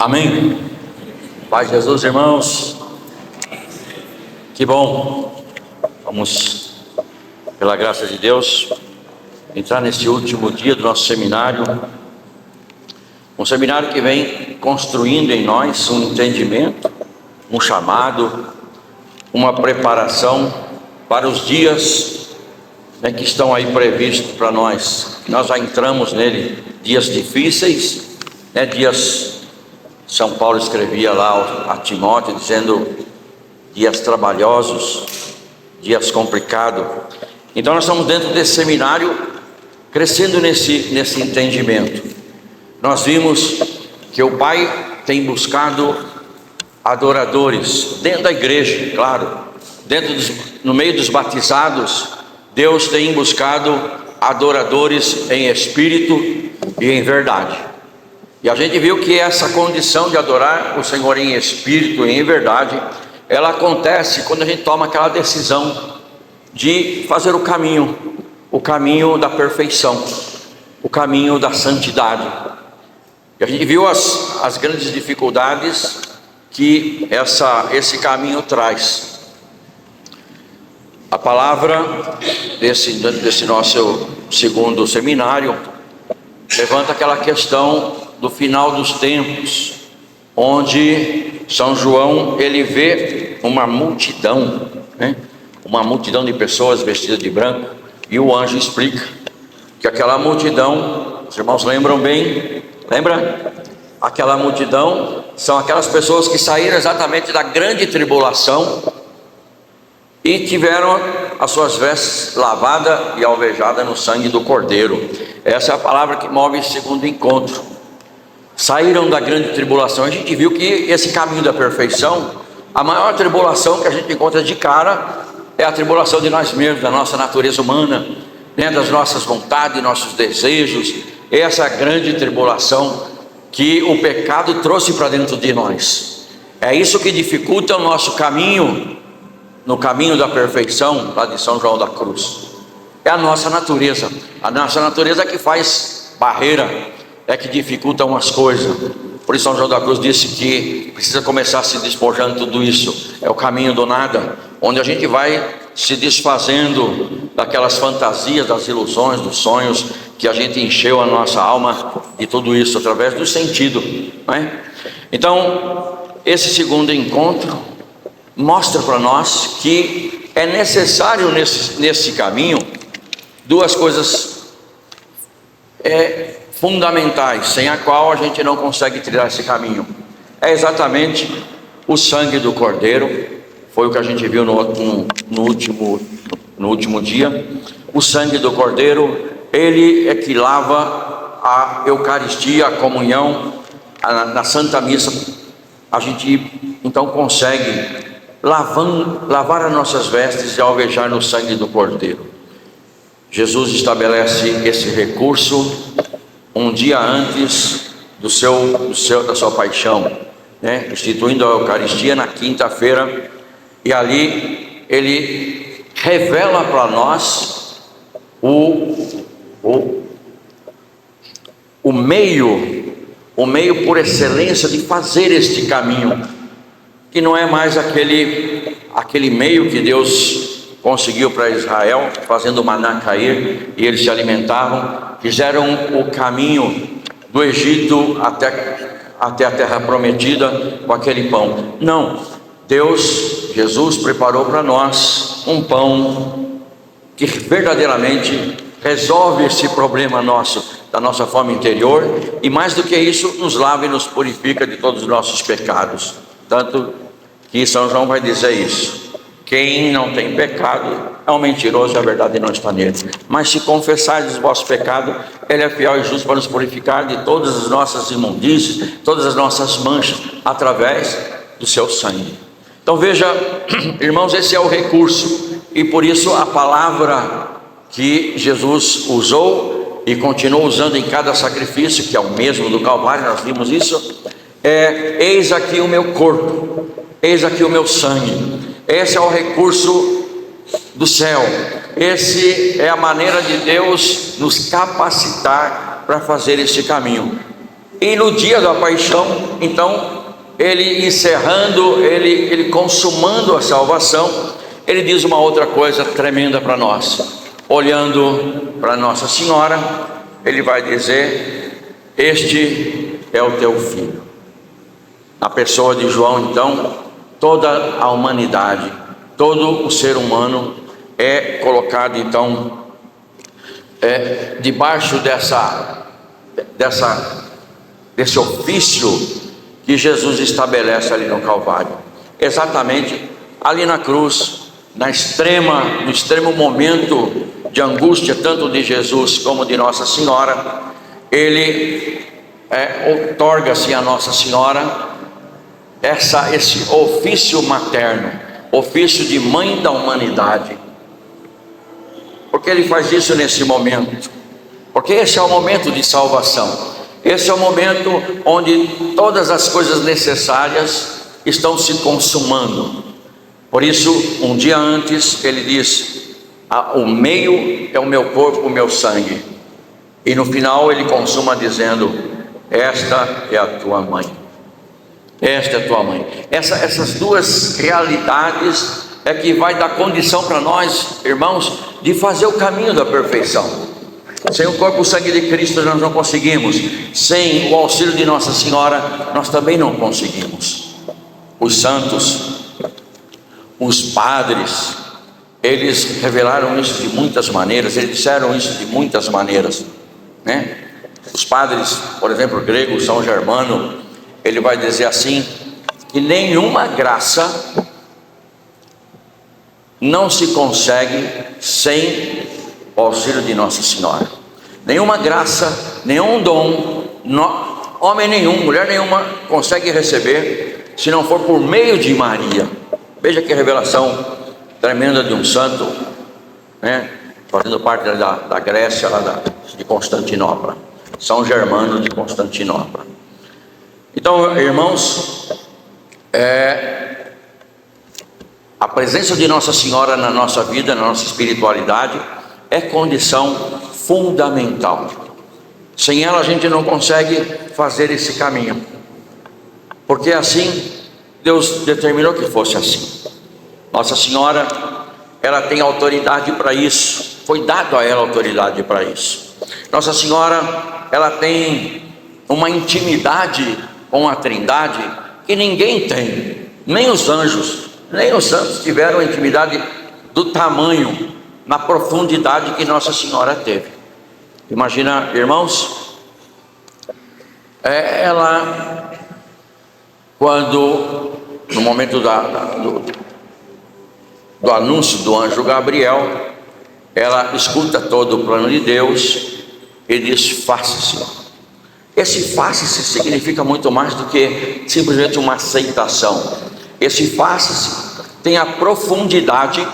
Amém. Pai Jesus, irmãos, que bom. Vamos, pela graça de Deus, entrar nesse último dia do nosso seminário. Um seminário que vem construindo em nós um entendimento, um chamado, uma preparação para os dias que estão aí previstos para nós. Nós já entramos nele, dias difíceis, dias... São Paulo escrevia lá a Timóteo dizendo dias trabalhosos, dias complicados. Então nós estamos dentro desse seminário, crescendo nesse entendimento. Nós vimos que o Pai tem buscado adoradores dentro da igreja, claro, no meio dos batizados. Deus tem buscado adoradores em espírito e em verdade. E a gente viu que essa condição de adorar o Senhor em espírito e em verdade, ela acontece quando a gente toma aquela decisão de fazer o caminho da perfeição, o caminho da santidade. E a gente viu as grandes dificuldades que esse caminho traz. A palavra desse nosso segundo seminário levanta aquela questão do final dos tempos, onde São João ele vê uma multidão, uma multidão de pessoas vestidas de branco, e o anjo explica que aquela multidão, os irmãos lembram bem? Lembra? Aquela multidão são aquelas pessoas que saíram exatamente da grande tribulação e tiveram as suas vestes lavadas e alvejadas no sangue do Cordeiro. Essa é a palavra que move esse segundo encontro. Saíram da grande tribulação. A gente viu que esse caminho da perfeição, a maior tribulação que a gente encontra de cara é a tribulação de nós mesmos, da nossa natureza humana, das nossas vontades, nossos desejos. Essa grande tribulação que o pecado trouxe para dentro de nós. É isso que dificulta o nosso caminho, no caminho da perfeição, lá de São João da Cruz. É a nossa natureza que faz barreira, que dificulta umas coisas. Por isso São João da Cruz disse que precisa começar se despojando de tudo isso. É o caminho do nada, onde a gente vai se desfazendo daquelas fantasias, das ilusões, dos sonhos, que a gente encheu a nossa alma de tudo isso, através do sentido, Então, esse segundo encontro mostra para nós que é necessário nesse caminho duas coisas fundamentais, sem a qual a gente não consegue trilhar esse caminho. É exatamente o sangue do Cordeiro. Foi o que a gente viu no último dia. O sangue do Cordeiro, ele é que lava a Eucaristia, a comunhão, na Santa Missa. A gente então consegue lavar as nossas vestes e alvejar no sangue do Cordeiro. Jesus estabelece esse recurso um dia antes da sua paixão, instituindo a Eucaristia na quinta-feira, e ali ele revela para nós o meio por excelência de fazer este caminho, que não é mais aquele meio que Deus conseguiu para Israel, fazendo o maná cair e eles se alimentavam. Fizeram o caminho do Egito até a terra prometida com aquele pão. Não, Jesus preparou para nós um pão que verdadeiramente resolve esse problema da nossa fome interior, e mais do que isso, nos lava e nos purifica de todos os nossos pecados. Tanto que São João vai dizer isso: quem não tem pecado é um mentiroso e a verdade não está nele. Mas se confessardes os vossos pecados, Ele é fiel e justo para nos purificar de todas as nossas imundícies, todas as nossas manchas, através do seu sangue. Então veja, irmãos, esse é o recurso, e por isso a palavra que Jesus usou e continua usando em cada sacrifício, que é o mesmo do Calvário, nós vimos isso, eis aqui o meu corpo, eis aqui o meu sangue. Esse é o recurso do céu. Esse é a maneira de Deus nos capacitar para fazer este caminho. E no dia da paixão, então, ele encerrando, ele consumando a salvação, ele diz uma outra coisa tremenda para nós. Olhando para Nossa Senhora, ele vai dizer: este é o teu filho. Na pessoa de João, então, toda a humanidade, todo o ser humano é colocado, então, debaixo desse ofício que Jesus estabelece ali no Calvário. Exatamente ali na cruz, no extremo momento de angústia, tanto de Jesus como de Nossa Senhora, ele outorga-se a Nossa Senhora esse ofício materno, ofício de mãe da humanidade. Porque ele faz isso nesse momento? Porque esse é o momento de salvação. Esse é o momento onde todas as coisas necessárias estão se consumando. Por isso, um dia antes, ele diz: o meio é o meu corpo, o meu sangue. E no final ele consuma dizendo: esta é a tua mãe. Esta é a tua mãe. Essas duas realidades é que vai dar condição para nós, irmãos, de fazer o caminho da perfeição. Sem o corpo e o sangue de Cristo nós não conseguimos. Sem o auxílio de Nossa Senhora nós também não conseguimos. Os santos, os padres, eles revelaram isso de muitas maneiras, eles disseram isso de muitas maneiras, né? Os padres, por exemplo, o grego São Germano, ele vai dizer assim, que nenhuma graça não se consegue sem o auxílio de Nossa Senhora. Nenhuma graça, nenhum dom, homem nenhum, mulher nenhuma consegue receber se não for por meio de Maria. Veja que revelação tremenda de um santo, né? Fazendo parte da Grécia, lá de Constantinopla, São Germano de Constantinopla. Então, irmãos, a presença de Nossa Senhora na nossa vida, na nossa espiritualidade, é condição fundamental. Sem ela a gente não consegue fazer esse caminho, porque assim Deus determinou que fosse assim. Nossa Senhora, ela tem autoridade para isso, foi dado a ela autoridade para isso. Nossa Senhora, ela tem uma intimidade com a Trindade que ninguém tem, nem os anjos, nem os santos tiveram intimidade do tamanho, na profundidade que Nossa Senhora teve. Imagina, irmãos, ela, quando no momento do anúncio do anjo Gabriel, ela escuta todo o plano de Deus e diz: faça-se. Esse faça-se significa muito mais do que simplesmente uma aceitação. Esse faça-se tem a profundidade,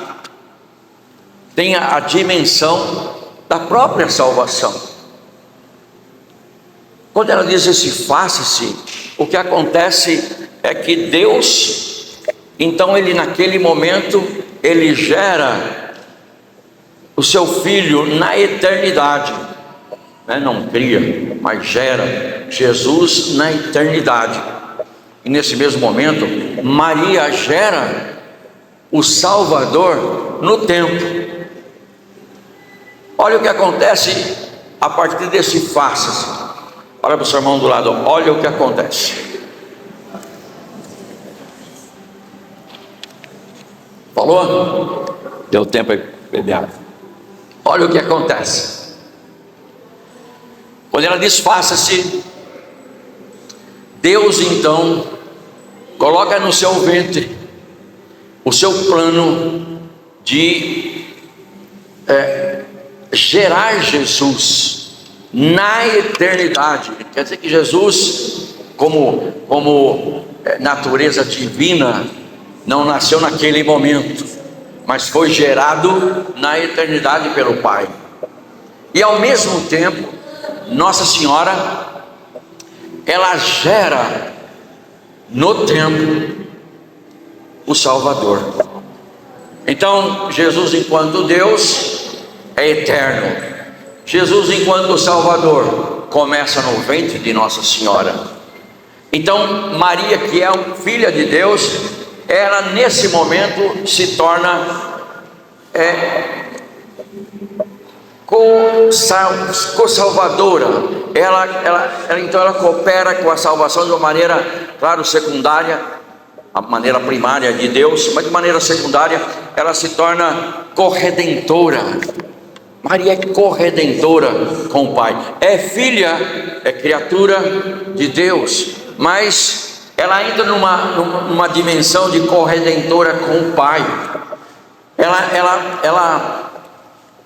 tem a dimensão da própria salvação. Quando ela diz esse faça-se, o que acontece é que Deus, então ele naquele momento, ele gera o seu Filho na eternidade, né? Não cria, mas gera Jesus na eternidade. E nesse mesmo momento, Maria gera o Salvador no tempo. Olha o que acontece a partir desse faça-se. Olha para o seu irmão do lado, olha o que acontece. Falou? Deu tempo aí, beber água. Olha o que acontece. Quando ela diz faça-se, Deus então coloca no seu ventre o seu plano de gerar Jesus na eternidade. Quer dizer que Jesus, como natureza divina, não nasceu naquele momento, mas foi gerado na eternidade pelo Pai. E ao mesmo tempo, Nossa Senhora, ela gera no tempo o Salvador. Então, Jesus enquanto Deus é eterno, Jesus enquanto Salvador começa no ventre de Nossa Senhora. Então Maria, que é filha de Deus, ela nesse momento se torna co-salvadora. Então ela coopera com a salvação de uma maneira, claro, secundária, a maneira primária de Deus, mas de maneira secundária ela se torna corredentora. Maria é corredentora com o Pai, é filha, é criatura de Deus, mas ela entra numa dimensão de corredentora com o Pai. Ela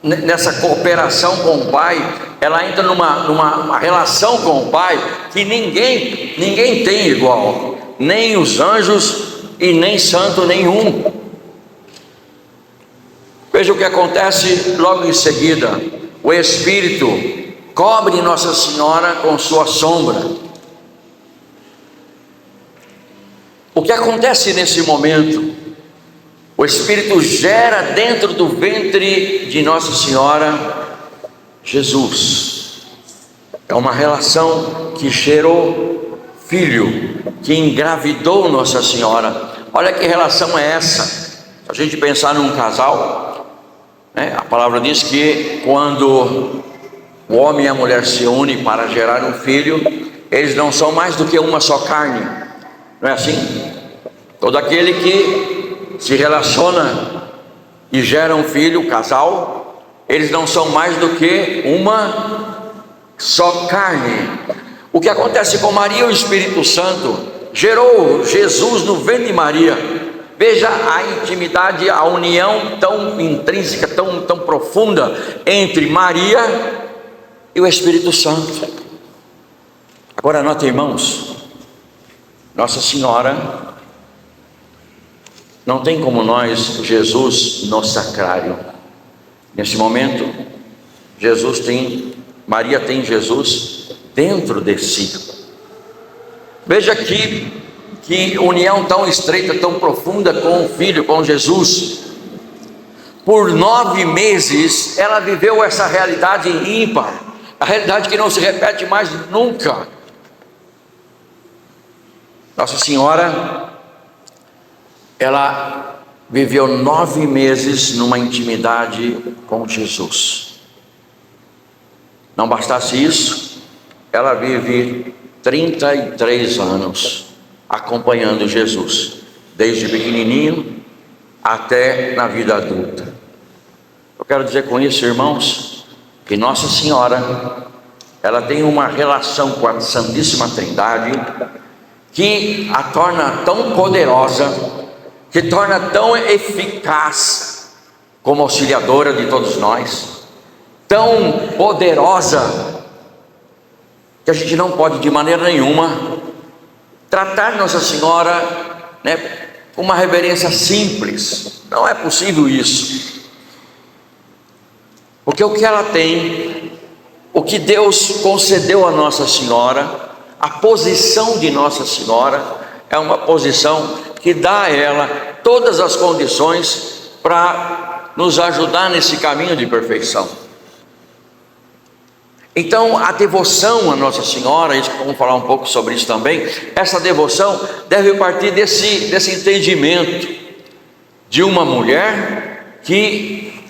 nessa cooperação com o Pai, ela entra numa relação com o Pai que ninguém tem igual, nem os anjos e nem santo nenhum. Veja o que acontece logo em seguida: o Espírito cobre Nossa Senhora com sua sombra. O que acontece nesse momento? O Espírito gera dentro do ventre de Nossa Senhora Jesus. É uma relação que gerou filho, que engravidou Nossa Senhora. Olha que relação é essa. Se a gente pensar num casal, a palavra diz que quando o homem e a mulher se unem para gerar um filho, eles não são mais do que uma só carne. Não é assim? Todo aquele que se relaciona e gera um filho, casal, eles não são mais do que uma só carne. O que acontece com Maria, o Espírito Santo gerou Jesus no ventre de Maria. Veja a intimidade, a união tão intrínseca, tão profunda entre Maria e o Espírito Santo. Agora note, irmãos, Nossa Senhora não tem como nós Jesus no sacrário. Nesse momento, Maria tem Jesus dentro de si. Veja que união tão estreita, tão profunda com o Filho, com Jesus. Por 9 meses ela viveu essa realidade ímpar, a realidade que não se repete mais nunca. Nossa Senhora, ela viveu 9 meses numa intimidade com Jesus. Não bastasse isso, ela vive 33 anos acompanhando Jesus, desde pequenininho até na vida adulta. Eu quero dizer com isso, irmãos, que Nossa Senhora, ela tem uma relação com a Santíssima Trindade que a torna tão poderosa, que torna tão eficaz como auxiliadora de todos nós, tão poderosa, que a gente não pode de maneira nenhuma tratar Nossa Senhora com uma reverência simples. Não é possível isso, porque o que ela tem, o que Deus concedeu a Nossa Senhora, a posição de Nossa Senhora é uma posição que dá a ela todas as condições para nos ajudar nesse caminho de perfeição. Então a devoção a Nossa Senhora, vamos falar um pouco sobre isso também. Essa devoção deve partir desse entendimento de uma mulher que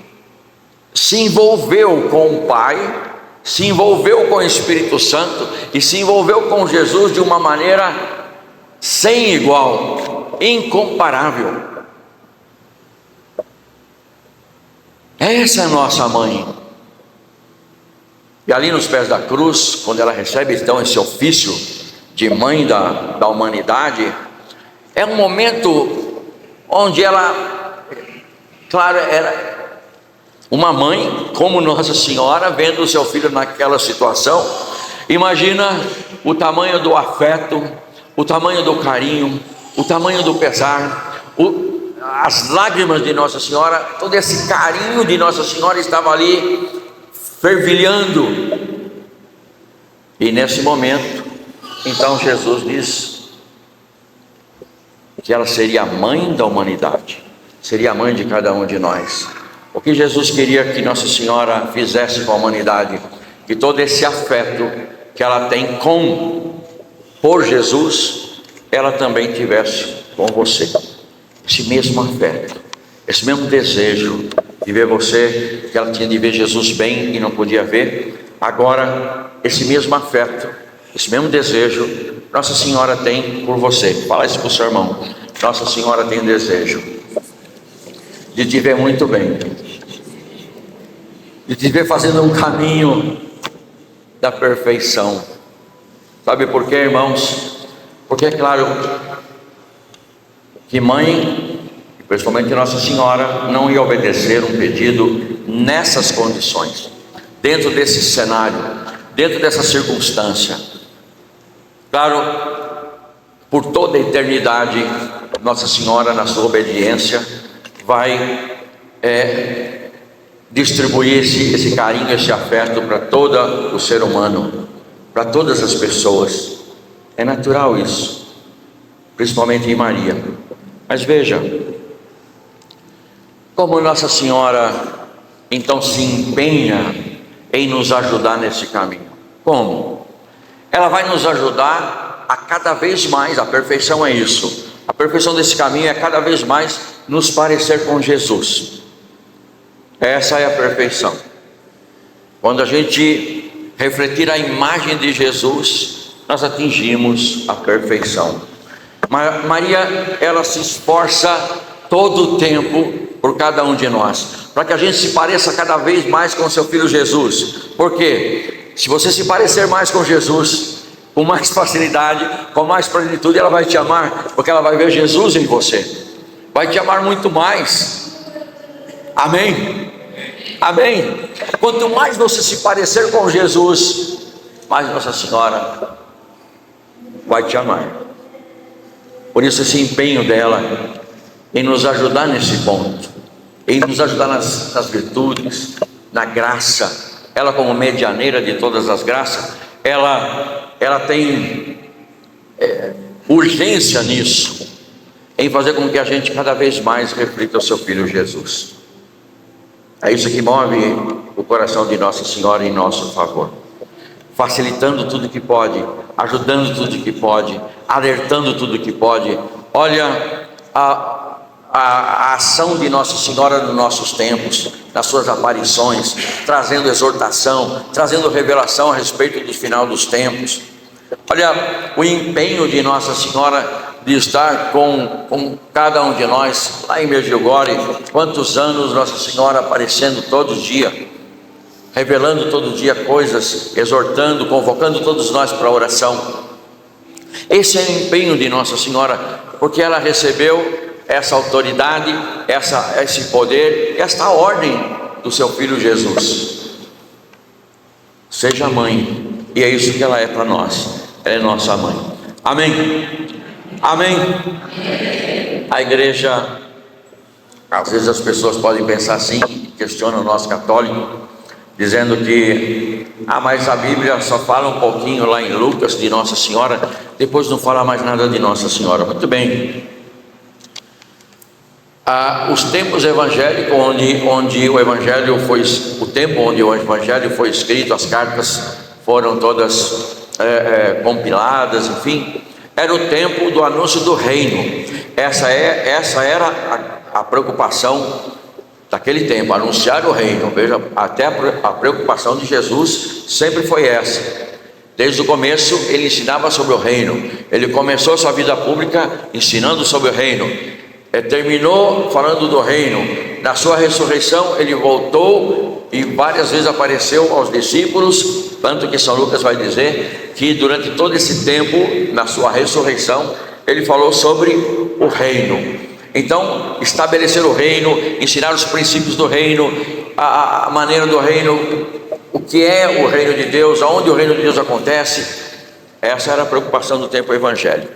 se envolveu com o Pai, se envolveu com o Espírito Santo e se envolveu com Jesus de uma maneira sem igual, incomparável. Essa é a nossa mãe. E ali nos pés da cruz, quando ela recebe então esse ofício de mãe da humanidade, é um momento onde ela, claro, era uma mãe como Nossa Senhora, vendo o seu filho naquela situação. Imagina o tamanho do afeto, o tamanho do carinho, o tamanho do pesar, as lágrimas de Nossa Senhora, todo esse carinho de Nossa Senhora estava ali fervilhando. E nesse momento, então Jesus diz que ela seria a mãe da humanidade, seria a mãe de cada um de nós. O que Jesus queria que Nossa Senhora fizesse com a humanidade, que todo esse afeto que ela tem por Jesus, ela também tivesse com você. Esse mesmo afeto, esse mesmo desejo de ver você, que ela tinha de ver Jesus bem e não podia ver, agora esse mesmo afeto, esse mesmo desejo, Nossa Senhora tem por você. Fala isso para o seu irmão. Nossa Senhora tem desejo de te ver muito bem, de te ver fazendo um caminho da perfeição. Sabe por quê, irmãos? Porque é claro que mãe, principalmente Nossa Senhora, não ia obedecer um pedido nessas condições, dentro desse cenário, dentro dessa circunstância. Claro, por toda a eternidade, Nossa Senhora, na sua obediência, vai distribuir esse carinho, esse afeto para todo o ser humano, para todas as pessoas. É natural isso, principalmente em Maria. Mas veja, como Nossa Senhora então se empenha em nos ajudar nesse caminho. Como? Ela vai nos ajudar a cada vez mais, a perfeição é isso. A perfeição desse caminho é cada vez mais nos parecer com Jesus. Essa é a perfeição. Quando a gente refletir a imagem de Jesus, nós atingimos a perfeição. Maria, ela se esforça todo o tempo por cada um de nós, para que a gente se pareça cada vez mais com seu Filho Jesus. Por quê? Se você se parecer mais com Jesus, com mais facilidade, com mais plenitude, ela vai te amar, porque ela vai ver Jesus em você, vai te amar muito mais. Amém? Amém? Quanto mais você se parecer com Jesus, mais Nossa Senhora vai te amar. Por isso esse empenho dela em nos ajudar nesse ponto, em nos ajudar nas virtudes, na graça. Ela, como medianeira de todas as graças, ela tem urgência nisso, em fazer com que a gente cada vez mais reflita o seu Filho Jesus. É isso que move o coração de Nossa Senhora em nosso favor, facilitando tudo que pode, ajudando tudo que pode, alertando tudo que pode. Olha a ação de Nossa Senhora nos nossos tempos, nas suas aparições, trazendo exortação, trazendo revelação a respeito do final dos tempos. Olha o empenho de Nossa Senhora de estar com cada um de nós, lá em Medjugorje. Quantos anos Nossa Senhora aparecendo todo dia, revelando todo dia coisas, exortando, convocando todos nós para a oração. Esse é o empenho de Nossa Senhora, porque ela recebeu essa autoridade, esse poder, esta ordem do seu Filho Jesus. Seja mãe, e é isso que ela é para nós, ela é nossa mãe. Amém? Amém? A igreja, às vezes as pessoas podem pensar assim, questionam o nosso católico, dizendo que mas a Bíblia só fala um pouquinho lá em Lucas de Nossa Senhora, depois não fala mais nada de Nossa Senhora. Muito bem. Os tempos evangélicos, onde o Evangelho foi, o tempo onde o Evangelho foi escrito, as cartas foram todas compiladas, enfim, era o tempo do anúncio do reino. Essa era a preocupação daquele tempo, anunciar o reino. Veja, até a preocupação de Jesus sempre foi essa. Desde o começo ele ensinava sobre o reino. Ele começou sua vida pública ensinando sobre o reino, terminou falando do reino. Na sua ressurreição ele voltou e várias vezes apareceu aos discípulos, tanto que São Lucas vai dizer que durante todo esse tempo, na sua ressurreição, ele falou sobre o reino. Então, estabelecer o reino, ensinar os princípios do reino, a maneira do reino, o que é o reino de Deus, aonde o reino de Deus acontece. Essa era a preocupação do tempo evangélico,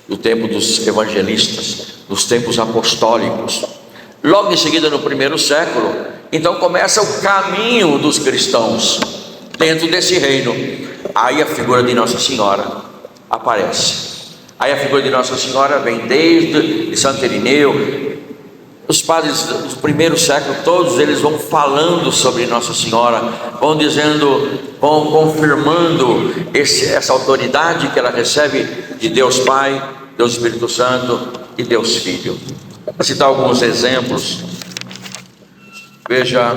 do tempo dos evangelistas, dos tempos apostólicos. Logo em seguida, no primeiro século, então começa o caminho dos cristãos dentro desse reino. Aí a figura de Nossa Senhora aparece. Aí a figura de Nossa Senhora vem desde Santo Irineu, Os padres do primeiro século, todos eles vão falando sobre Nossa Senhora, vão dizendo, vão confirmando essa autoridade que ela recebe de Deus Pai, Deus Espírito Santo e Deus Filho. Vou citar alguns exemplos. Veja,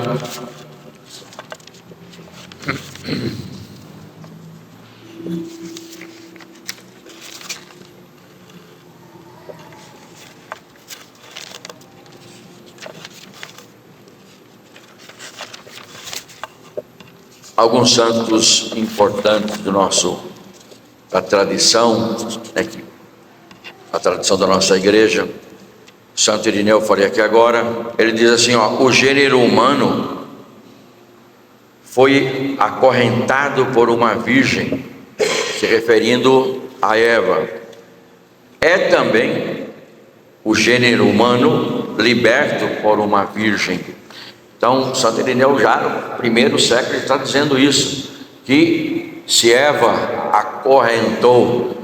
alguns santos importantes da tradição, né, a tradição da nossa igreja. Santo Irineu, falei aqui agora, ele diz assim, o gênero humano foi acorrentado por uma virgem, se referindo a Eva. É também o gênero humano liberto por uma virgem. Então, Santo Irineu já no primeiro século está dizendo isso, que se Eva acorrentou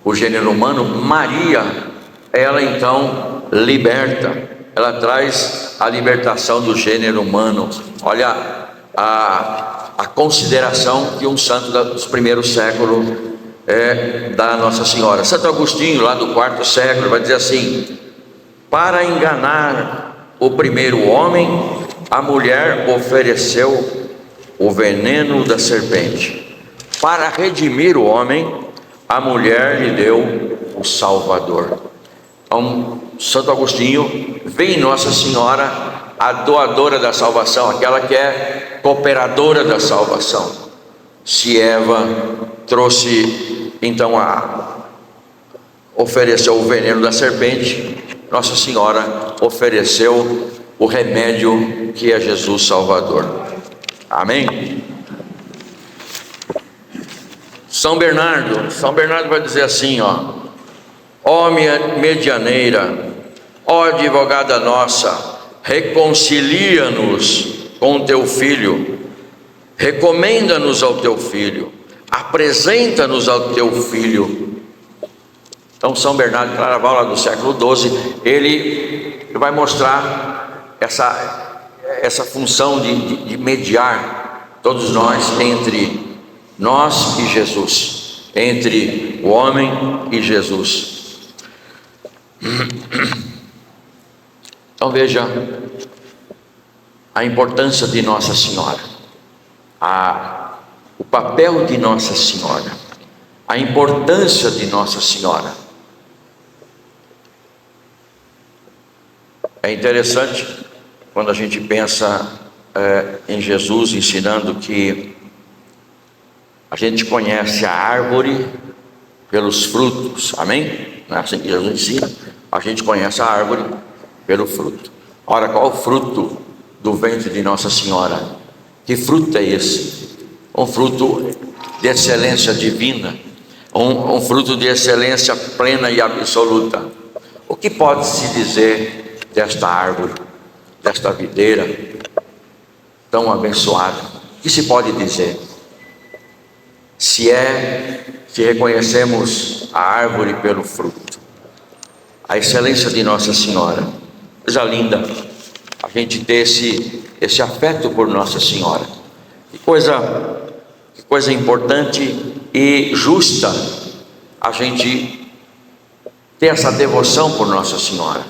o gênero humano, Maria, ela então liberta, ela traz a libertação do gênero humano. Olha a consideração que um santo dos primeiros séculos dá a Nossa Senhora. Santo Agostinho, lá do quarto século, vai dizer assim: para enganar o primeiro homem, a mulher ofereceu o veneno da serpente. Para redimir o homem, a mulher lhe deu o Salvador. Então, Santo Agostinho vê em Nossa Senhora a doadora da salvação, aquela que é cooperadora da salvação. Se Eva trouxe, então, ofereceu o veneno da serpente, Nossa Senhora ofereceu o remédio que é Jesus Salvador. Amém? São Bernardo vai dizer assim, ó medianeira, ó advogada nossa, reconcilia-nos com o teu filho, recomenda-nos ao teu filho, apresenta-nos ao teu filho. Então São Bernardo Claraval, lá do século XII, ele vai mostrar essa função de mediar todos nós, entre nós e Jesus, entre o homem e Jesus. Então veja a importância de Nossa Senhora, o papel de Nossa Senhora, a importância de Nossa Senhora. É interessante quando a gente pensa em Jesus ensinando que a gente conhece a árvore pelos frutos, amém? Não é assim que Jesus ensina? A gente conhece a árvore pelo fruto. Ora, qual o fruto do ventre de Nossa Senhora? Que fruto é esse? Um fruto de excelência divina, um fruto de excelência plena e absoluta. O que pode se dizer desta árvore, desta videira tão abençoada? O que se pode dizer? Se reconhecemos a árvore pelo fruto, a excelência de Nossa Senhora. Coisa linda a gente ter esse afeto por Nossa Senhora. Que coisa importante e justa a gente ter essa devoção por Nossa Senhora.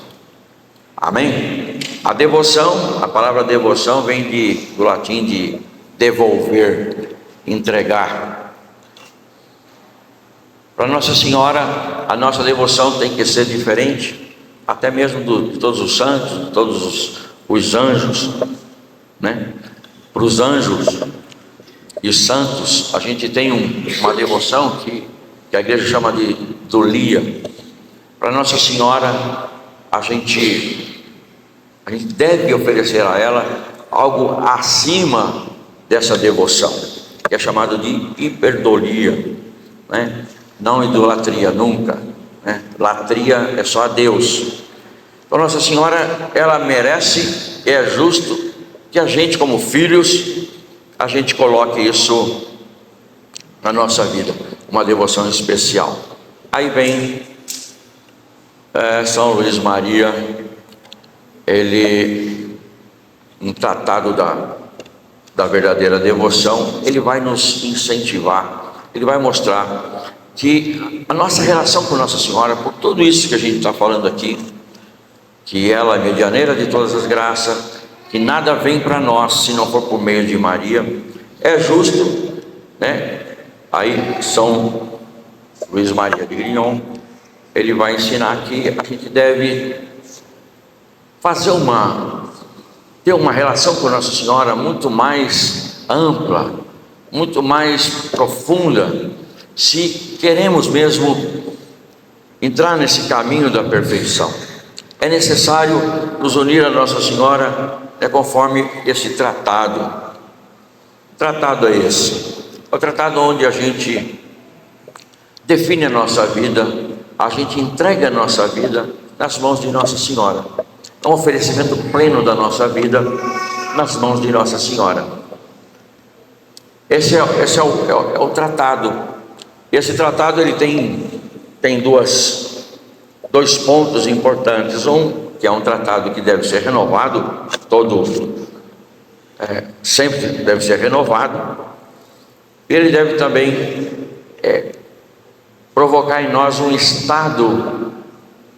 Amém? A devoção, a palavra devoção vem do latim de devolver, entregar. Para Nossa Senhora, a nossa devoção tem que ser diferente, até mesmo de todos os santos, de todos os anjos, né? Para os anjos e os santos, a gente tem uma devoção que a igreja chama de dolia. Para Nossa Senhora, a gente deve oferecer a ela algo acima dessa devoção, que é chamado de hiperdolia, né? Não idolatria, nunca, né? Latria é só a Deus. Então Nossa Senhora, ela merece, é justo que a gente, como filhos, a gente coloque isso na nossa vida, uma devoção especial. Aí vem São Luís Maria, ele, um tratado da verdadeira devoção, ele vai nos incentivar, ele vai mostrar que a nossa relação com Nossa Senhora, por tudo isso que a gente está falando aqui, que ela é medianeira de todas as graças, que nada vem para nós se não for por meio de Maria, é justo, né? Aí São Luís Maria de Grignon, ele vai ensinar que a gente deve ter uma relação com Nossa Senhora muito mais ampla, muito mais profunda, se queremos mesmo entrar nesse caminho da perfeição. É necessário nos unir a Nossa Senhora, conforme esse tratado. Tratado é esse, é o tratado onde a gente define a nossa vida, a gente entrega a nossa vida nas mãos de Nossa Senhora. É um oferecimento pleno da nossa vida nas mãos de Nossa Senhora. Esse é o tratado. Esse tratado ele tem dois pontos importantes. Um, que é um tratado que deve ser renovado, sempre deve ser renovado. Ele deve também provocar em nós um estado,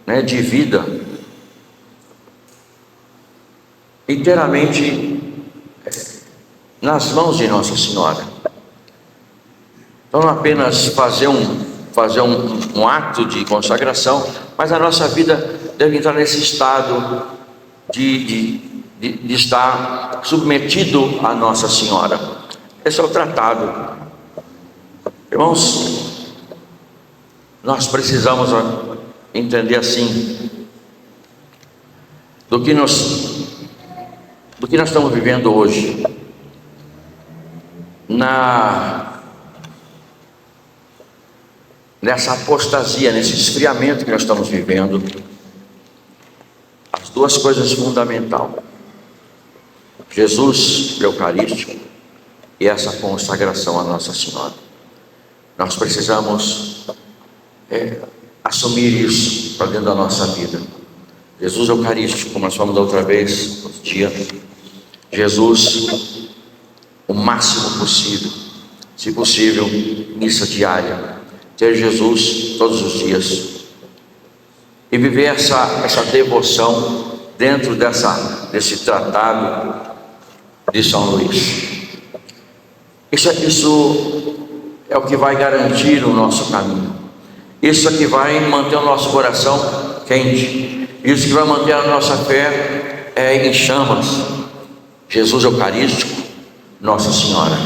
né, de vida inteiramente nas mãos de Nossa Senhora. Então não apenas fazer um ato de consagração, mas a nossa vida deve entrar nesse estado de estar submetido a Nossa Senhora. Esse é o tratado. Irmãos, nós precisamos entender assim, do que nós estamos vivendo hoje, nessa apostasia, nesse esfriamento que nós estamos vivendo. As duas coisas fundamentais: Jesus Eucarístico e essa consagração a Nossa Senhora. Nós precisamos assumir isso para dentro da nossa vida. Jesus Eucarístico, como nós falamos da outra vez, outro dia, Jesus o máximo possível, se possível, missa diária, ter Jesus todos os dias e viver essa devoção dentro desse tratado de São Luís. Isso é o que vai garantir o nosso caminho. Isso é que vai manter o nosso coração quente. Isso que vai manter a nossa fé em chamas. Jesus Eucarístico, Nossa Senhora.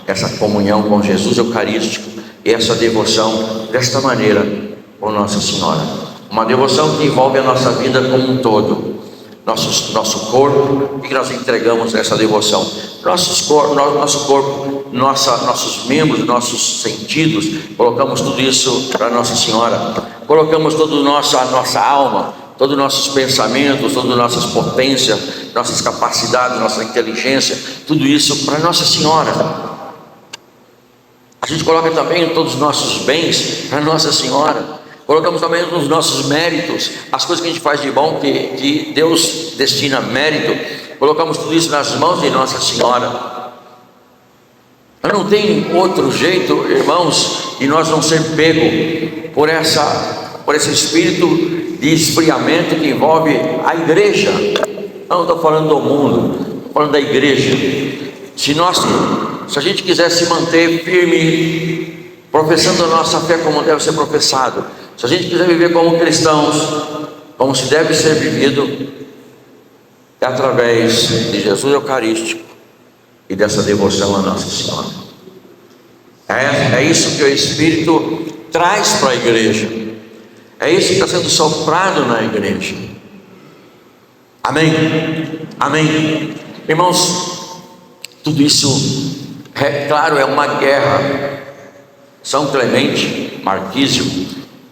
Essa comunhão com Jesus Eucarístico e essa devoção desta maneira com Nossa Senhora. Uma devoção que envolve a nossa vida como um todo. Nosso corpo, e que nós entregamos essa devoção. Nosso corpo, nossos membros, nossos sentidos, colocamos tudo isso para Nossa Senhora. Colocamos toda a nossa alma, todos os nossos pensamentos, todas as nossas potências, nossas capacidades, nossa inteligência, tudo isso para Nossa Senhora. A gente coloca também todos os nossos bens para Nossa Senhora. Colocamos também os nossos méritos, as coisas que a gente faz de bom, que Deus destina mérito. Colocamos tudo isso nas mãos de Nossa Senhora. Não tem outro jeito, irmãos, de nós não ser pego por esse espírito de esfriamento que envolve a igreja. Não estou falando do mundo, estou falando da igreja. Se a gente quiser se manter firme, professando a nossa fé como deve ser professado, se a gente quiser viver como cristãos, como se deve ser vivido, é através de Jesus Eucarístico e dessa devoção a Nossa Senhora. É isso que o Espírito traz para a igreja. É isso que está sendo soprado na igreja. Amém? Amém? Irmãos, tudo isso, claro, é uma guerra. São Clemente Marquísio,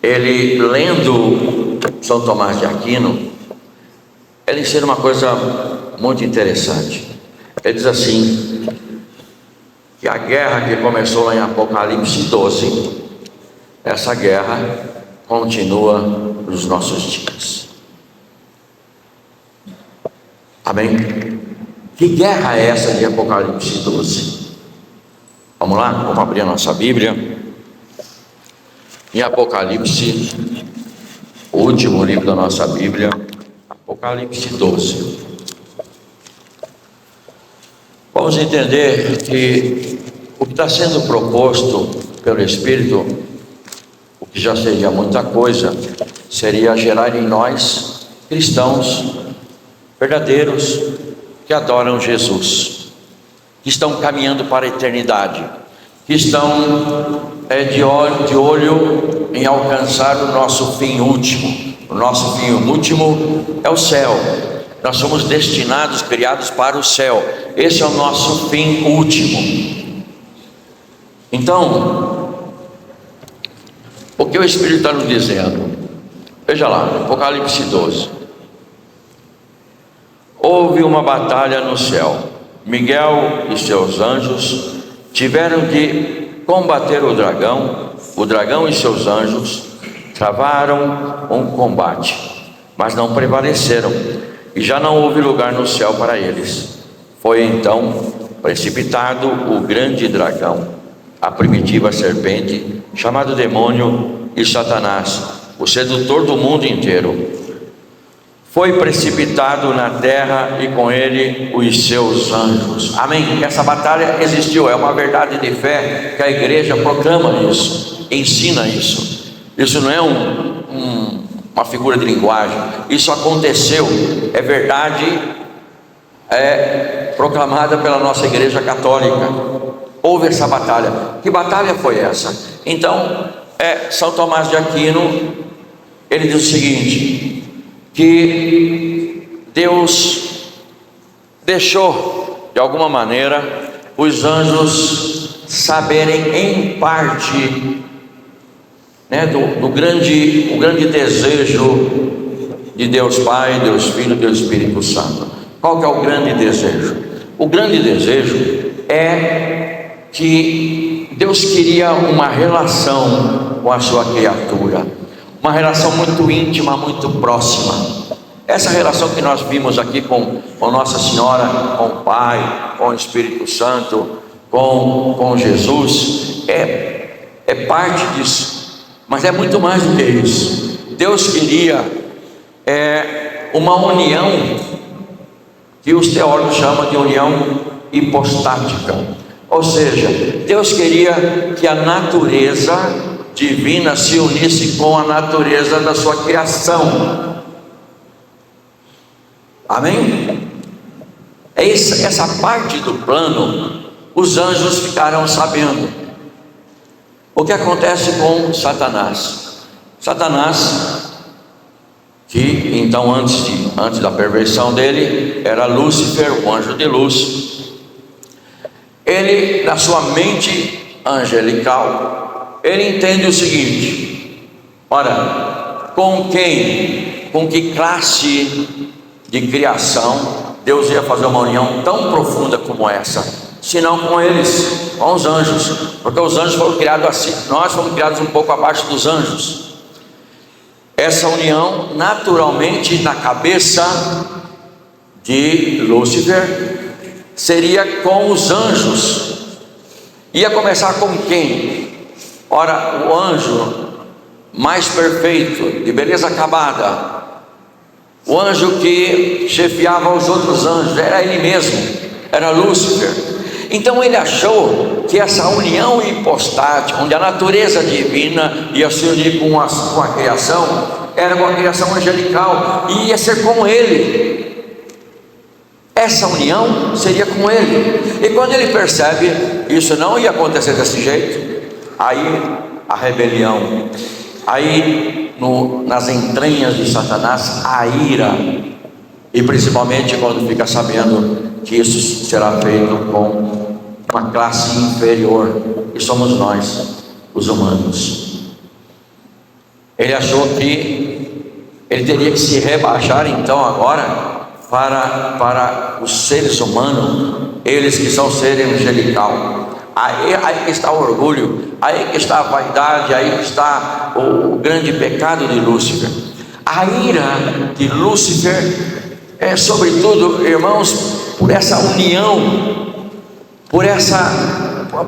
ele lendo São Tomás de Aquino, ele ensina uma coisa muito interessante. Ele diz assim, que a guerra que começou lá em Apocalipse 12, essa guerra continua nos nossos dias. Amém? Que guerra é essa de Apocalipse 12? Vamos lá, vamos abrir a nossa Bíblia em Apocalipse, o último livro da nossa Bíblia, Apocalipse 12. Vamos entender que o que está sendo proposto pelo Espírito, o que já seria muita coisa, seria gerar em nós cristãos verdadeiros que adoram Jesus, que estão caminhando para a eternidade, que estão de olho em alcançar o nosso fim último. O nosso fim último é o céu. Nós somos destinados, criados para o céu. Esse é o nosso fim último. Então, o que o Espírito está nos dizendo? Veja lá, Apocalipse 12. Houve uma batalha no céu. Miguel e seus anjos tiveram de combater o dragão e seus anjos travaram um combate, mas não prevaleceram, e já não houve lugar no céu para eles. Foi então precipitado o grande dragão, a primitiva serpente, chamado demônio e Satanás, o sedutor do mundo inteiro. Foi precipitado na terra e com ele os seus anjos. Amém? Essa batalha existiu, é uma verdade de fé que a igreja proclama isso, ensina isso. Isso não é uma figura de linguagem, isso aconteceu, é verdade, é proclamada pela nossa igreja católica. Houve essa batalha. Que batalha foi essa? Então, São Tomás de Aquino, ele diz o seguinte, que Deus deixou, de alguma maneira, os anjos saberem em parte, o grande desejo de Deus Pai, Deus Filho e Deus Espírito Santo. Qual que é o grande desejo? O grande desejo é que Deus queria uma relação com a sua criatura, uma relação muito íntima, muito próxima. Essa relação que nós vimos aqui com Nossa Senhora, com o Pai, com o Espírito Santo, com Jesus, é parte disso, mas é muito mais do que isso. Deus queria uma união que os teólogos chamam de união hipostática, ou seja, Deus queria que a natureza divina se unisse com a natureza da sua criação. Amém? Essa parte do plano, os anjos ficaram sabendo. O que acontece com Satanás? Satanás, que então antes da perversão dele, era Lúcifer, o anjo de luz. Ele, na sua mente angelical, ele entende o seguinte: ora, com que classe de criação Deus ia fazer uma união tão profunda como essa, senão com eles, com os anjos, porque os anjos foram criados assim, nós fomos criados um pouco abaixo dos anjos. Essa união, naturalmente, na cabeça de Lúcifer, seria com os anjos. Ia começar com quem? Ora, o anjo mais perfeito, de beleza acabada, o anjo que chefiava os outros anjos, era ele mesmo, era Lúcifer. Então ele achou que essa união hipostática, onde a natureza divina ia se unir com a criação, era uma criação angelical, e ia ser com ele. Essa união seria com ele. E quando ele percebe isso não ia acontecer desse jeito, aí a rebelião, aí nas entranhas de Satanás, a ira, e principalmente quando fica sabendo que isso será feito com uma classe inferior, que somos nós, os humanos. Ele achou que ele teria que se rebaixar então agora para os seres humanos, eles que são seres angelical. Aí que está o orgulho, aí que está a vaidade, aí que está o grande pecado de Lúcifer. A ira de Lúcifer sobretudo, irmãos, por essa união,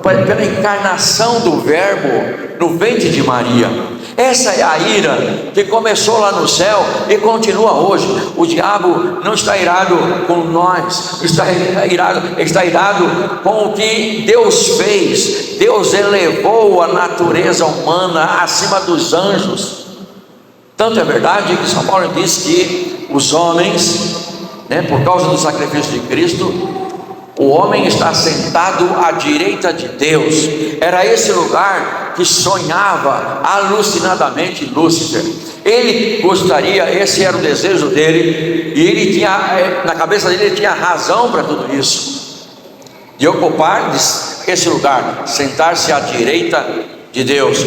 pela encarnação do Verbo no ventre de Maria. Essa é a ira que começou lá no céu e continua hoje. O diabo não está irado com nós, está irado com o que Deus fez. Deus elevou a natureza humana acima dos anjos. Tanto é verdade que São Paulo diz que os homens, por causa do sacrifício de Cristo, o homem está sentado à direita de Deus. Era esse lugar que sonhava alucinadamente Lúcifer. Ele gostaria, esse era o desejo dele, e ele tinha, na cabeça dele, ele tinha razão para tudo isso, de ocupar esse lugar, sentar-se à direita de Deus.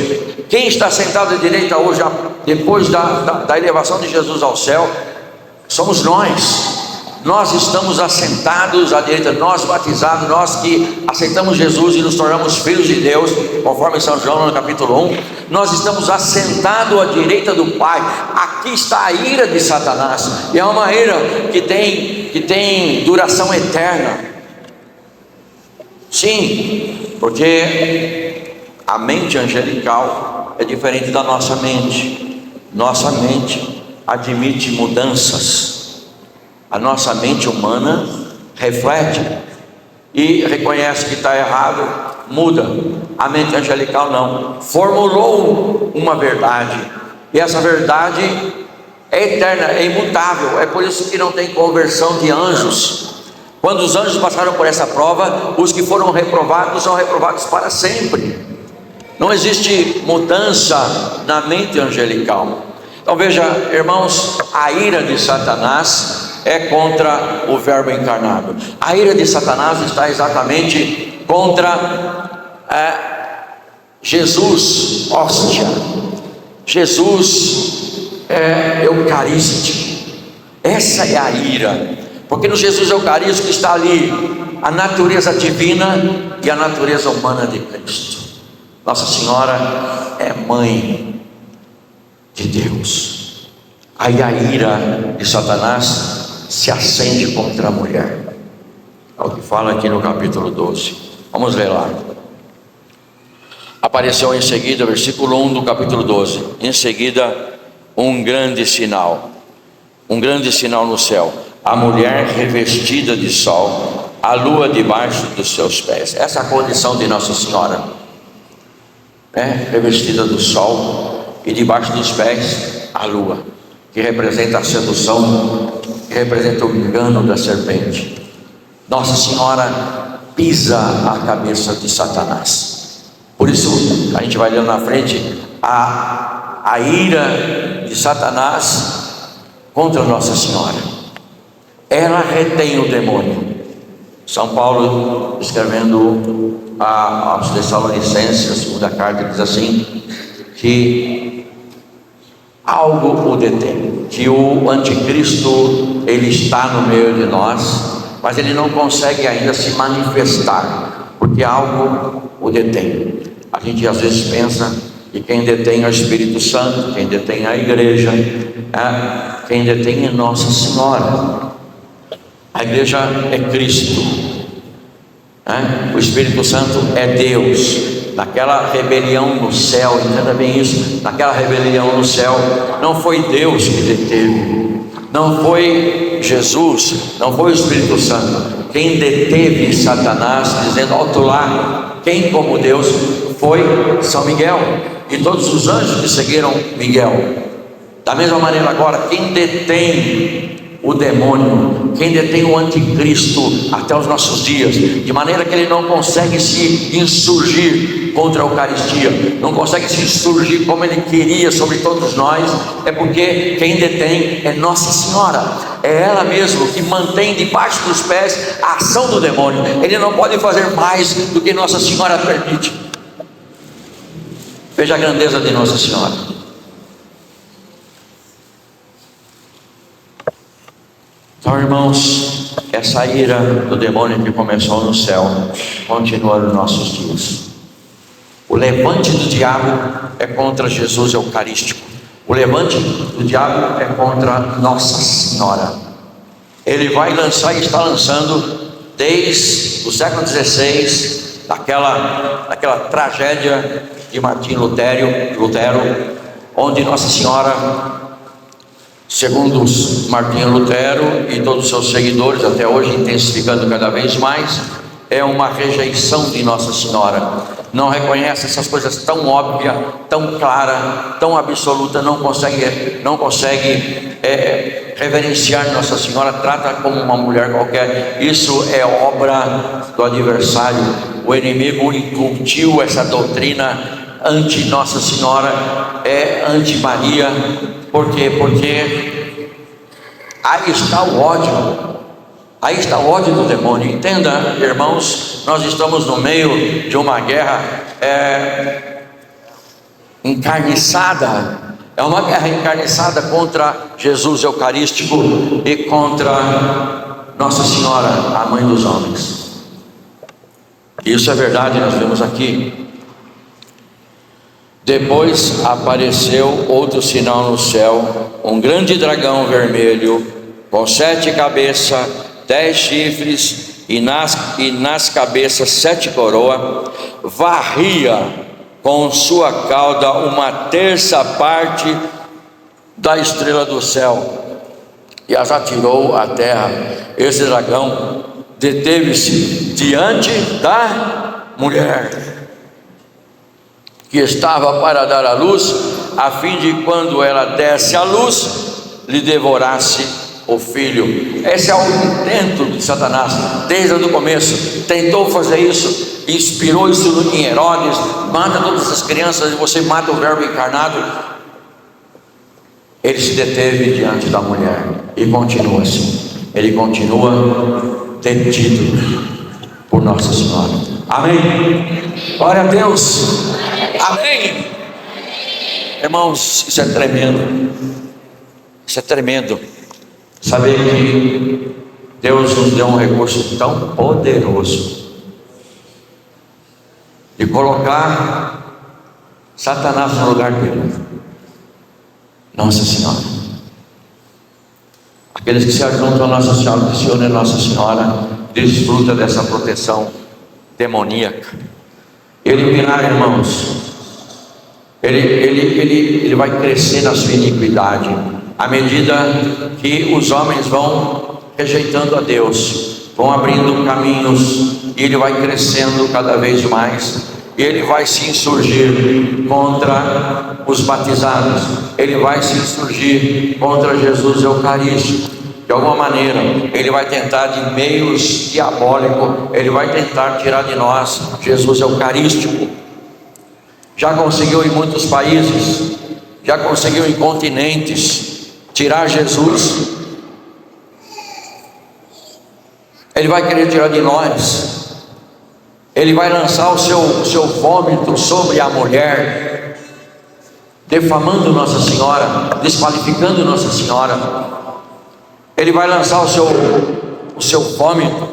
Quem está sentado à direita hoje, depois da elevação de Jesus ao céu, somos nós. Nós estamos assentados à direita, nós batizados, nós que aceitamos Jesus e nos tornamos filhos de Deus, conforme São João no capítulo 1, nós estamos assentados à direita do Pai. Aqui está a ira de Satanás, e é uma ira que tem duração eterna. Sim, porque a mente angelical é diferente da nossa mente. Nossa mente admite mudanças. A nossa mente humana reflete e reconhece que está errado, muda. A mente angelical não, formulou uma verdade, e essa verdade é eterna, é imutável. É por isso que não tem conversão de anjos. Quando os anjos passaram por essa prova, os que foram reprovados são reprovados para sempre. Não existe mudança na mente angelical. Então veja, irmãos, a ira de Satanás é contra o Verbo encarnado. A ira de Satanás está exatamente contra Jesus, hóstia. Jesus eucarístico. Essa é a ira, porque no Jesus eucarístico está ali a natureza divina e a natureza humana de Cristo. Nossa Senhora é mãe de Deus. Aí a ira de Satanás se acende contra a mulher. É o que fala aqui no capítulo 12. Vamos ler lá. Apareceu em seguida, versículo 1 do capítulo 12. Em seguida, um grande sinal no céu: a mulher revestida de sol, a lua debaixo dos seus pés. Essa é a condição de Nossa Senhora, revestida do sol, e debaixo dos pés a lua, que representa a sedução, que representa o engano da serpente. Nossa Senhora pisa a cabeça de Satanás. Por isso a gente vai ler na frente a ira de Satanás contra Nossa Senhora. Ela retém o demônio. São Paulo, escrevendo aos Tessalonicenses, a segunda carta, diz assim, que algo o detém, que o anticristo, ele está no meio de nós, mas ele não consegue ainda se manifestar, porque algo o detém. A gente às vezes pensa que quem detém é o Espírito Santo, quem detém a igreja, quem detém é Nossa Senhora. A igreja é Cristo, o Espírito Santo é Deus. Naquela rebelião no céu, entenda bem isso, naquela rebelião no céu, não foi Deus que deteve, não foi Jesus, não foi o Espírito Santo. Quem deteve Satanás, dizendo alto lá, quem como Deus, foi São Miguel e todos os anjos que seguiram Miguel. Da mesma maneira agora, quem detém o demônio, quem detém o anticristo até os nossos dias, de maneira que ele não consegue se insurgir contra a Eucaristia, não consegue se insurgir como ele queria sobre todos nós, é porque quem detém é Nossa Senhora. É ela mesma que mantém debaixo dos pés a ação do demônio. Ele não pode fazer mais do que Nossa Senhora permite. Veja a grandeza de Nossa Senhora. Então, irmãos, essa ira do demônio que começou no céu continua nos nossos dias. O levante do diabo é contra Jesus eucarístico. O levante do diabo é contra Nossa Senhora. Ele vai lançar e está lançando desde o século XVI, daquela tragédia de Martinho Lutero, onde Nossa Senhora, segundo Martinho Lutero e todos os seus seguidores, até hoje intensificando cada vez mais, é uma rejeição de Nossa Senhora. Não reconhece essas coisas tão óbvias, tão claras, tão absolutas, não consegue reverenciar Nossa Senhora, trata como uma mulher qualquer. Isso é obra do adversário. O inimigo incutiu essa doutrina anti-Nossa Senhora, anti-Maria. Por quê? Porque aí está o ódio. Aí está o ódio do demônio. Entenda, irmãos, nós estamos no meio de uma guerra encarniçada. É uma guerra encarniçada contra Jesus Eucarístico e contra Nossa Senhora, a Mãe dos Homens. Isso é verdade, nós vemos aqui. Depois apareceu outro sinal no céu, um grande dragão vermelho, com 7 cabeças, 10 chifres, e nas cabeças 7 coroas, varria com sua cauda 1/3 da estrela do céu, e as atirou à terra. Esse dragão deteve-se diante da mulher, que estava para dar à luz, a fim de quando ela desse à luz, lhe devorasse o filho. Esse é o intento de Satanás, desde o começo. Tentou fazer isso, inspirou isso em Herodes: mata todas as crianças e você mata o verbo encarnado. Ele se deteve diante da mulher e continua assim. Ele continua detido por Nossa Senhora. Amém? Glória a Deus. Amém. Irmãos, isso é tremendo. Isso é tremendo. Saber que Deus nos deu um recurso tão poderoso de colocar Satanás no lugar dele. Nossa Senhora. Aqueles que se ajuntam a Nossa Senhora, que se unem a Nossa Senhora, desfrutam dessa proteção demoníaca. Ele virá, irmãos, ele vai crescer na sua iniquidade, à medida que os homens vão rejeitando a Deus, vão abrindo caminhos, e ele vai crescendo cada vez mais. Ele vai se insurgir contra os batizados, ele vai se insurgir contra Jesus Eucarístico. De alguma maneira, ele vai tentar, de meios diabólicos, ele vai tentar tirar de nós Jesus Eucarístico. Já conseguiu em muitos países, já conseguiu em continentes tirar Jesus. Ele vai querer tirar de nós. Ele vai lançar o seu vômito sobre a mulher, defamando Nossa Senhora, desqualificando Nossa Senhora. Ele vai lançar o seu vômito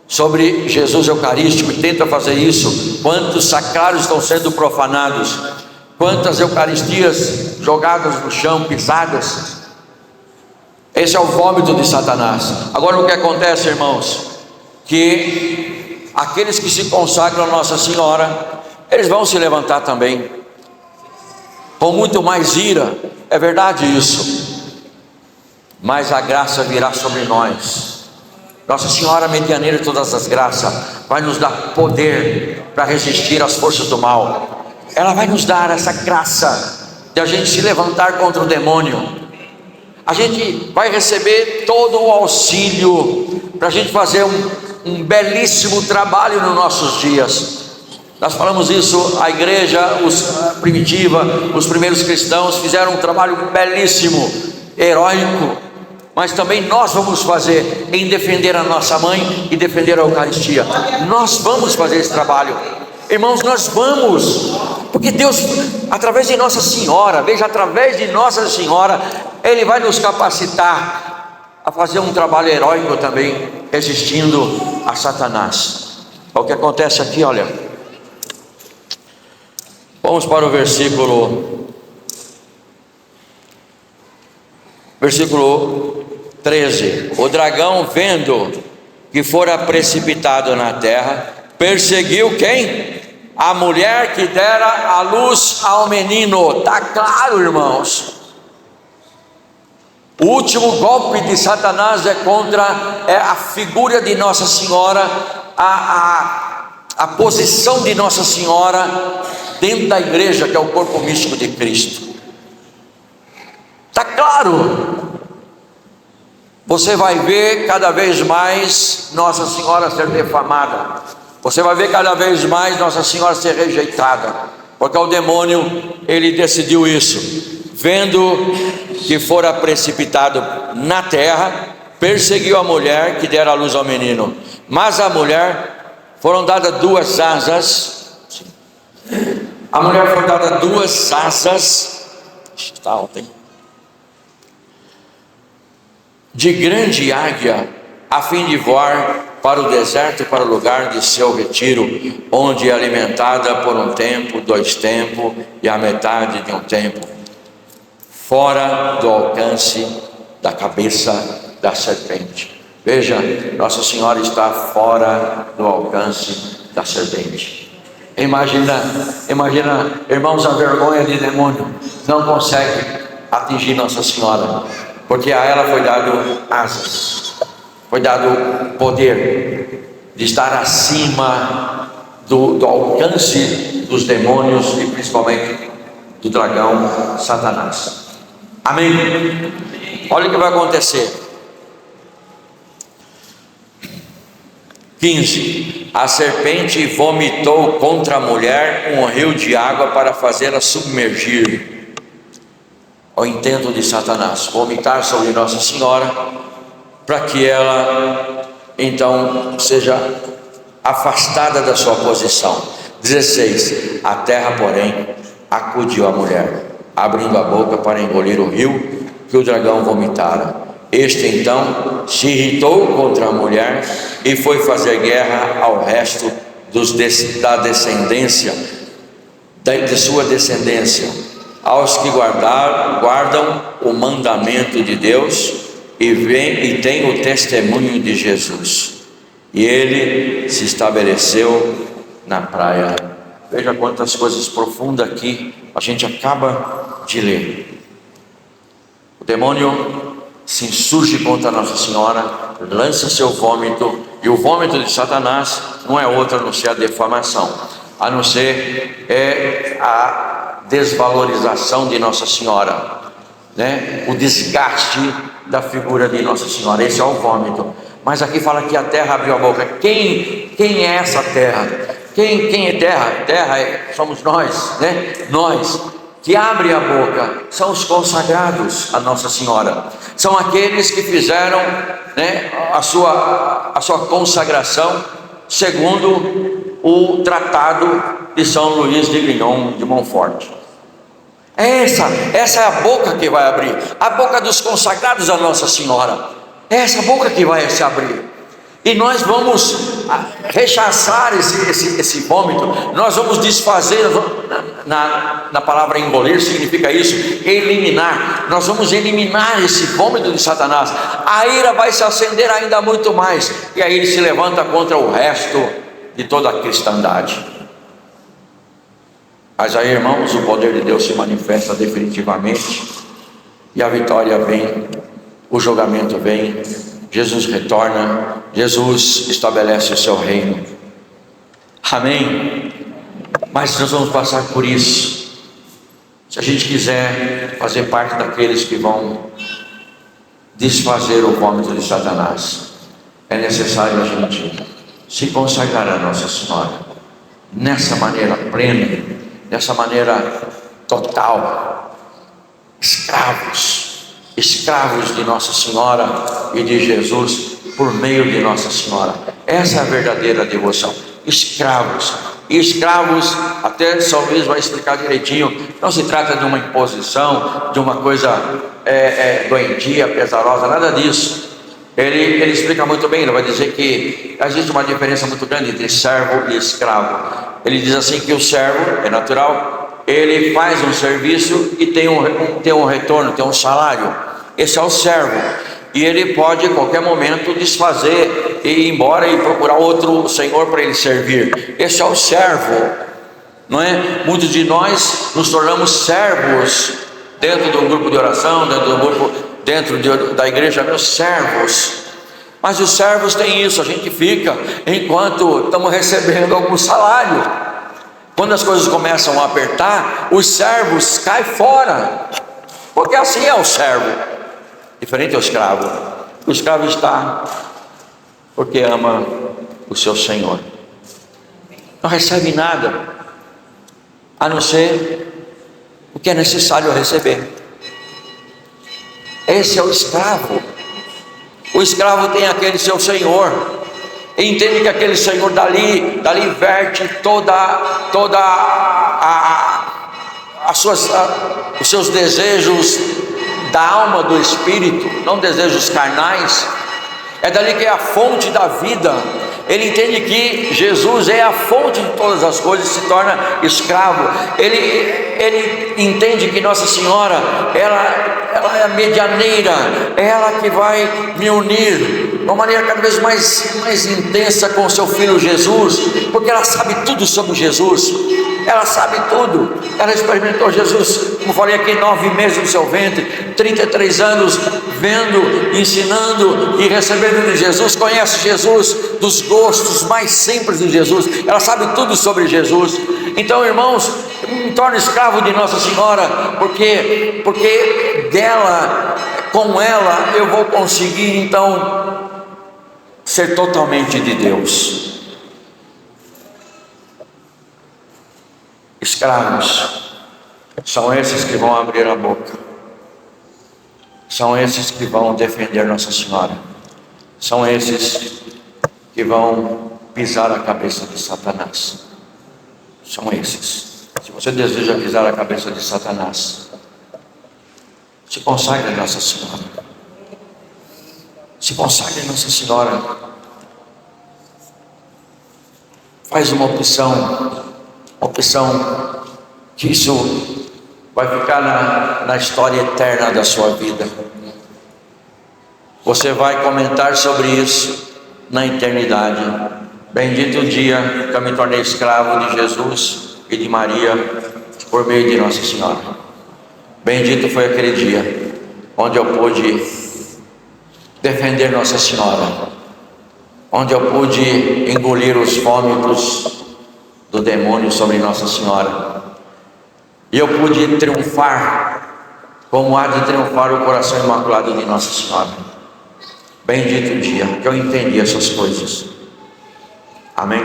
sobre Jesus Eucarístico, e tenta fazer isso. Quantos sacrários estão sendo profanados, quantas Eucaristias jogadas no chão, pisadas. Esse é o vômito de Satanás. Agora, o que acontece, irmãos? Que aqueles que se consagram a Nossa Senhora, eles vão se levantar também, com muito mais ira. É verdade isso. Mas a graça virá sobre nós. Nossa Senhora, medianeira de todas as graças, vai nos dar poder para resistir às forças do mal. Ela vai nos dar essa graça de a gente se levantar contra o demônio. A gente vai receber todo o auxílio para a gente fazer um belíssimo trabalho nos nossos dias. Nós falamos isso, a igreja primitiva, os primeiros cristãos fizeram um trabalho belíssimo, heróico. Mas também nós vamos fazer em defender a nossa mãe e defender a Eucaristia. Nós vamos fazer esse trabalho, irmãos, nós vamos, porque Deus, através de Nossa Senhora, veja, através de Nossa Senhora, Ele vai nos capacitar a fazer um trabalho heróico também, resistindo a Satanás. O que acontece aqui, olha, vamos para o versículo 13. O dragão, vendo que fora precipitado na terra, perseguiu quem? A mulher que dera a luz ao menino. Está claro, irmãos. O último golpe de Satanás é contra a figura de Nossa Senhora, a posição de Nossa Senhora dentro da igreja, que é o corpo místico de Cristo. Está claro. Você vai ver cada vez mais Nossa Senhora ser defamada. Você vai ver cada vez mais Nossa Senhora ser rejeitada, porque o demônio, ele decidiu isso. Vendo que fora precipitado na terra, perseguiu a mulher que dera a luz ao menino. Mas a mulher foram dadas duas asas. A mulher foi dada duas asas. Está alto, hein? De grande águia, a fim de voar para o deserto, para o lugar de seu retiro, onde é alimentada por um tempo, 2 tempos e a metade de um tempo, fora do alcance da cabeça da serpente. Veja, Nossa Senhora está fora do alcance da serpente. Imagina, irmãos, a vergonha de demônio não consegue atingir Nossa Senhora, porque a ela foi dado asas, foi dado poder de estar acima do alcance dos demônios e principalmente do dragão Satanás. Amém? Olha o que vai acontecer. 15. A serpente vomitou contra a mulher um rio de água para fazê-la submergir. O intento de Satanás, vomitar sobre Nossa Senhora, para que ela então seja afastada da sua posição. 16. A terra, porém, acudiu a mulher, abrindo a boca para engolir o rio que o dragão vomitara. Este então se irritou contra a mulher e foi fazer guerra ao resto da descendência, de sua descendência, aos que guardam o mandamento de Deus e têm o testemunho de Jesus. E ele se estabeleceu na praia. Veja quantas coisas profundas aqui a gente acaba de ler. O demônio se insurge contra Nossa Senhora, lança seu vômito, e o vômito de Satanás não é outro a não ser a defamação, a não ser a desvalorização de Nossa Senhora, né? O desgaste da figura de Nossa Senhora. Esse é o vômito. Mas aqui fala que a terra abriu a boca. Quem é essa terra? Quem é terra? Terra somos nós, né? Nós que abre a boca são os consagrados a Nossa Senhora, são aqueles que fizeram, né, a sua consagração segundo o tratado de São Luís de Grignon de Montfort. Essa é a boca que vai abrir, a boca dos consagrados a Nossa Senhora. É essa boca que vai se abrir. E nós vamos rechaçar esse vômito, nós vamos desfazer, na palavra engolir significa isso, eliminar. Nós vamos eliminar esse vômito de Satanás. A ira vai se acender ainda muito mais, e aí ele se levanta contra o resto de toda a cristandade. Mas aí, irmãos, o poder de Deus se manifesta definitivamente, e a vitória vem, o julgamento vem, Jesus retorna, Jesus estabelece o seu reino. Amém? Mas nós vamos passar por isso. Se a gente quiser fazer parte daqueles que vão desfazer o vômito de Satanás, é necessário a gente se consagrar a Nossa Senhora nessa maneira plena, dessa maneira total, escravos de Nossa Senhora e de Jesus por meio de Nossa Senhora. Essa é a verdadeira devoção. Escravos, até São Luís vai explicar direitinho, não se trata de uma imposição, de uma coisa doentia, pesarosa, nada disso. Ele explica muito bem, ele vai dizer que existe uma diferença muito grande entre servo e escravo. Ele diz assim que o servo é natural, ele faz um serviço e tem um retorno, tem um salário. Esse é o servo. e ele pode a qualquer momento desfazer e ir embora e procurar outro senhor para ele servir. Esse é o servo, não é? Muitos de nós nos tornamos servos dentro do grupo de oração, dentro da igreja, meus servos. Mas os servos têm isso, a gente fica enquanto estamos recebendo algum salário. Quando as coisas começam a apertar, os servos caem fora, porque assim é o servo, diferente do escravo. O escravo está porque ama o seu senhor, não recebe nada a não ser o que é necessário receber. Esse é o escravo. O escravo tem aquele seu senhor, e entende que aquele senhor dali verte os seus desejos da alma, do espírito, não desejos carnais. É dali que é a fonte da vida. Ele entende que Jesus é a fonte de todas as coisas, se torna escravo. Ele entende que Nossa Senhora, ela é a medianeira, é ela que vai me unir de uma maneira cada vez mais intensa com o seu Filho Jesus, porque ela sabe tudo sobre Jesus. Ela sabe tudo, ela experimentou Jesus, como falei aqui, 9 meses no seu ventre, 33 anos vendo, ensinando e recebendo de Jesus, conhece Jesus, dos gostos mais simples de Jesus, ela sabe tudo sobre Jesus. Então, irmãos, me torno escravo de Nossa Senhora, porque dela, com ela, eu vou conseguir então ser totalmente de Deus. Escravos são esses que vão abrir a boca, são esses que vão defender Nossa Senhora, são esses que vão pisar a cabeça de Satanás. São esses. Se você deseja pisar a cabeça de Satanás, se consagre a Nossa Senhora, se consagre a Nossa Senhora, faz uma opção que isso vai ficar na história eterna da sua vida. Você vai comentar sobre isso na eternidade. Bendito o dia que eu me tornei escravo de Jesus e de Maria por meio de Nossa Senhora. Bendito foi aquele dia onde eu pude defender Nossa Senhora, onde eu pude engolir os vômitos do demônio sobre Nossa Senhora, e eu pude triunfar como há de triunfar o coração imaculado de Nossa Senhora. Bendito o dia que eu entendi essas coisas. Amém?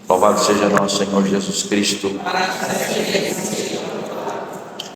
Louvado seja nosso Senhor Jesus Cristo.